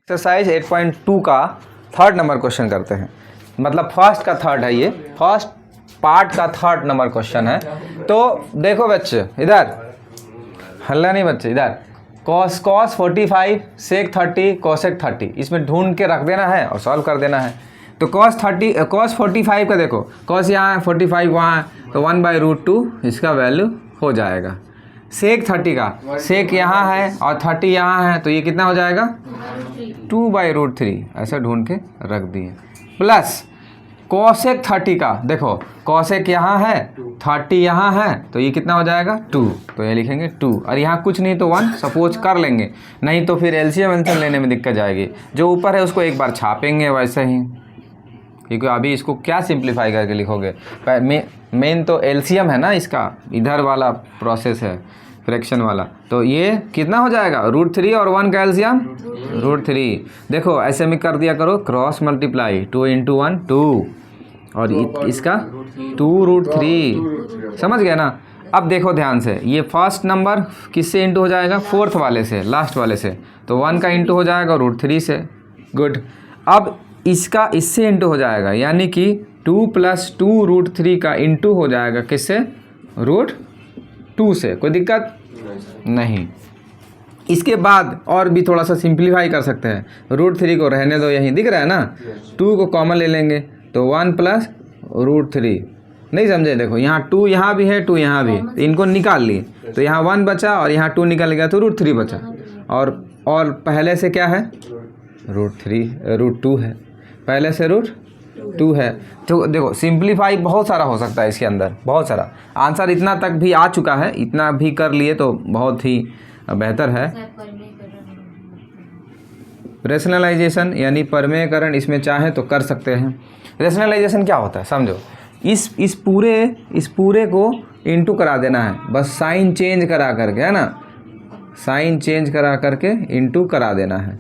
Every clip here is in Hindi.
एक्सरसाइज 8.2 का थर्ड नंबर क्वेश्चन करते हैं, मतलब फर्स्ट का थर्ड है, ये फर्स्ट पार्ट का थर्ड नंबर क्वेश्चन है। तो देखो बच्चे, इधर हल्ला नहीं बच्चे, इधर cos 45 sec 30 cosec 30 इसमें ढूंढ के रख देना है और सॉल्व कर देना है। तो cos 45 का देखो, cos यहाँ है, 45 वहाँ है, तो 1/√2 इसका वैल्यू हो जाएगा। सेक 30 का, सेक यहाँ है और 30 यहाँ है, तो ये कितना हो जाएगा 2/√3, ऐसा ढूंढ के रख दिए। प्लस कोसेक 30 का, देखो कोसेक यहाँ है, 30 यहाँ है, तो ये कितना हो जाएगा 2, तो ये लिखेंगे 2, और यहाँ कुछ नहीं तो 1 सपोज कर लेंगे, नहीं तो फिर एलसीएम एलसीएम लेने में दिक्कत जाएगी। जो ऊपर है उसको एक बार छापेंगे वैसे ही, क्योंकि अभी इसको क्या सिंप्लीफाई करके लिखोगे, मेन तो एलसीएम है ना इसका, इधर वाला प्रोसेस है फ्रैक्शन वाला। तो ये कितना हो जाएगा √3 और 1 का एलसीएम √3। देखो ऐसे में कर दिया करो, क्रॉस मल्टीप्लाई 2 × 1 2, और इसका 2√3, समझ गया ना। अब देखो ध्यान से, ये फर्स्ट नंबर किससे इंटू हो जाएगा, फोर्थ वाले से, लास्ट वाले से, तो 1 का इंटू हो जाएगा √3 से। गुड। अब इसका इससे इंटू हो जाएगा, यानी कि 2 + 2√3 का इंटू हो जाएगा किससे, √2 से। कोई दिक्कत नहीं। इसके बाद और भी थोड़ा सा सिंप्लीफाई कर सकते हैं, √3 को रहने दो, यहीं दिख रहा है ना, 2 को कॉमन ले लेंगे तो 1 + √3। नहीं समझे, देखो यहाँ 2 यहाँ भी है, 2 यहाँ भी, तो इनको निकाल लिए, तो यहाँ 1 बचा और यहाँ 2 निकल गया तो √3 बचा, और पहले से क्या है √2 है, पहले से √2 है। तो देखो सिंप्लीफाई बहुत सारा हो सकता है इसके अंदर, बहुत सारा। आंसर इतना तक भी आ चुका है, इतना भी कर लिए तो बहुत ही बेहतर है। रेशनलाइजेशन यानी परमेयकरण, इसमें चाहे तो कर सकते हैं। रेशनलाइजेशन क्या होता है समझो, इस पूरे को इंटू करा देना है, बस साइन चेंज करा करके, है ना, साइन चेंज करा करके इंटू करा देना है।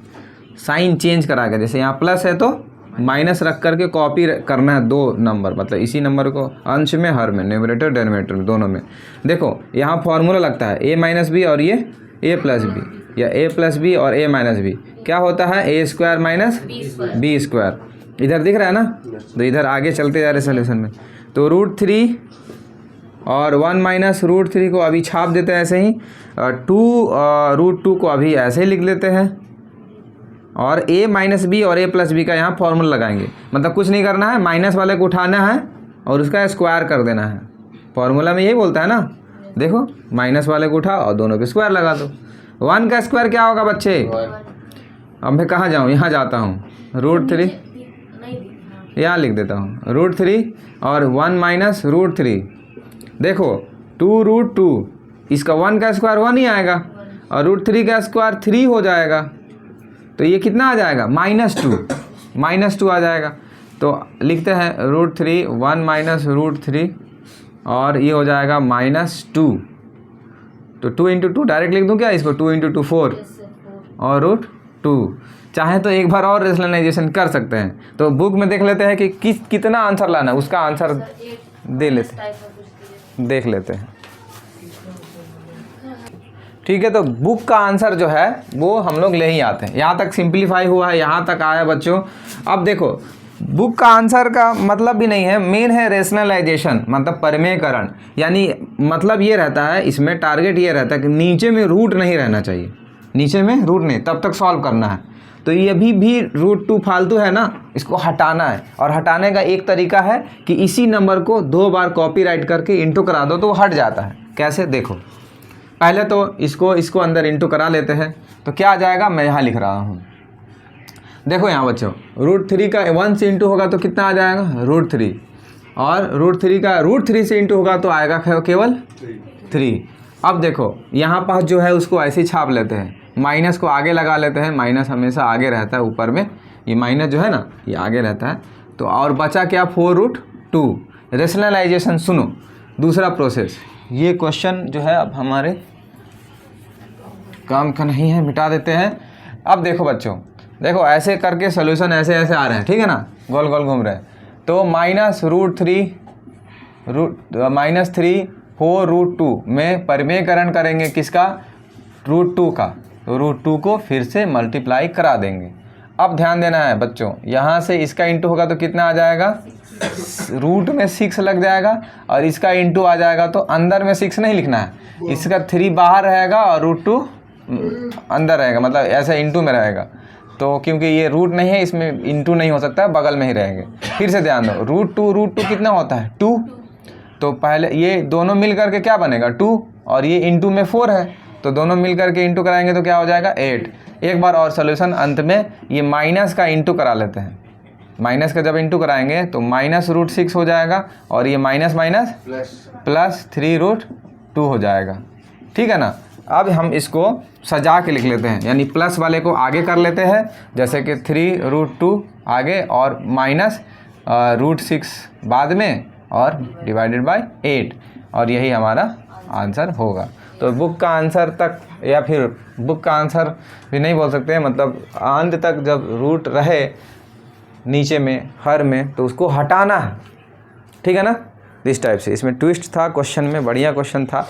साइन चेंज करा के, जैसे यहाँ प्लस है तो माइनस रख करके कॉपी करना है 2 नंबर, मतलब इसी नंबर को अंश में, हर में, न्यूमरेटर डेनोमिनेटर में, दोनों में। देखो यहाँ फॉर्मूला लगता है a - b और ये a + b, या a + b और a - b, क्या होता है a² - b²। इधर दिख रहा है ना, तो इधर आगे चलते जा रहे सोल्यूशन में। तो √3 और 1 - √3 को अभी छाप देते हैं ऐसे ही, 2√2 को अभी ऐसे ही लिख लेते हैं, और a - b और a + b का यहाँ फॉर्मूला लगाएंगे। मतलब कुछ नहीं करना है, माइनस वाले को उठाना है और उसका स्क्वायर कर देना है। फॉर्मूला में यही बोलता है ना, देखो माइनस वाले को उठाओ और दोनों पे स्क्वायर लगा दो। 1 का स्क्वायर क्या होगा बच्चे, अब मैं कहाँ जाऊँ, यहाँ जाता हूँ, √3 यहाँ लिख देता हूँ, √3 और 1 - √3। देखो 2√2, इसका 1 का स्क्वायर 1 ही आएगा, और √3 का स्क्वायर 3 हो जाएगा, तो ये कितना आ जाएगा -2 आ जाएगा। तो लिखते हैं √3 1 - √3, और ये हो जाएगा -2, तो 2 × 2 डायरेक्ट लिख दूँ क्या इसको, 2 × 2 4 और √2। चाहे तो एक बार और रेशनलाइजेशन कर सकते हैं, तो बुक में देख लेते हैं कि कितना आंसर लाना है, उसका आंसर देख लेते हैं। ठीक है, तो बुक का आंसर जो है वो हम लोग ले ही आते हैं। यहाँ तक सिंप्लीफाई हुआ है, यहाँ तक आया बच्चों। अब देखो बुक का आंसर का मतलब भी नहीं है, मेन है रेशनलाइजेशन, मतलब परमेयकरण। यानी मतलब ये रहता है, इसमें टारगेट ये रहता है कि नीचे में रूट नहीं रहना चाहिए, नीचे में रूट नहीं, तब तक सॉल्व करना है। तो ये भी √2 फालतू है ना, इसको हटाना है, और हटाने का एक तरीका है कि इसी नंबर को 2 बार कॉपी राइट करके इंटू करा दो तो वो हट जाता है। कैसे, देखो पहले तो इसको अंदर इंटू करा लेते हैं, तो क्या आ जाएगा, मैं यहाँ लिख रहा हूँ। देखो यहाँ बच्चों, √3 का 1 से इंटू होगा तो कितना आ जाएगा √3, और √3 का √3 से इंटू होगा तो आएगा केवल 3। अब देखो यहाँ पास जो है उसको ऐसे ही छाप लेते हैं, माइनस को आगे लगा लेते हैं, माइनस हमेशा आगे रहता है, ऊपर में ये माइनस जो है ना ये आगे रहता है। तो और बचा क्या 4√2। रेशनलाइजेशन सुनो, दूसरा प्रोसेस, ये क्वेश्चन जो है अब हमारे काम का नहीं है, मिटा देते हैं। अब देखो बच्चों, देखो ऐसे करके सोल्यूशन ऐसे ऐसे आ रहे हैं, ठीक है ना, गोल गोल घूम रहे हैं। तो -3 4√2 में परमेयकरण करेंगे किसका, √2 का, तो √2 को फिर से मल्टीप्लाई करा देंगे। अब ध्यान देना है बच्चों, यहाँ से इसका इंटू होगा तो कितना आ जाएगा, रूट में 6 लग जाएगा, और इसका इंटू आ जाएगा तो अंदर में 6 नहीं लिखना है, इसका 3 बाहर रहेगा और √2 अंदर रहेगा, मतलब ऐसे इंटू में रहेगा। तो क्योंकि ये रूट नहीं है इसमें इंटू नहीं हो सकता, बगल में ही रहेंगे। फिर से ध्यान दो, √2 कितना होता है 2, तो पहले ये दोनों मिल करके क्या बनेगा 2, और ये इंटू में 4 है, तो दोनों मिल करके इंटू कराएंगे तो क्या हो जाएगा 8। एक बार और सोल्यूशन, अंत में ये माइनस का इंटू करा लेते हैं, माइनस का जब इंटू कराएंगे तो -√6 हो जाएगा, और ये माइनस माइनस प्लस 3√2 हो जाएगा, ठीक है ना। अब हम इसको सजा के लिख लेते हैं, यानी प्लस वाले को आगे कर लेते हैं, जैसे कि 3√2 आगे और माइनस √6 बाद में और डिवाइडेड बाय 8, और यही हमारा आंसर होगा। तो बुक का आंसर तक, या फिर बुक का आंसर भी नहीं बोल सकते, मतलब अंत तक जब रूट रहे नीचे में हर में तो उसको हटाना है, ठीक है ना। इस टाइप से इसमें ट्विस्ट था क्वेश्चन में, बढ़िया क्वेश्चन था।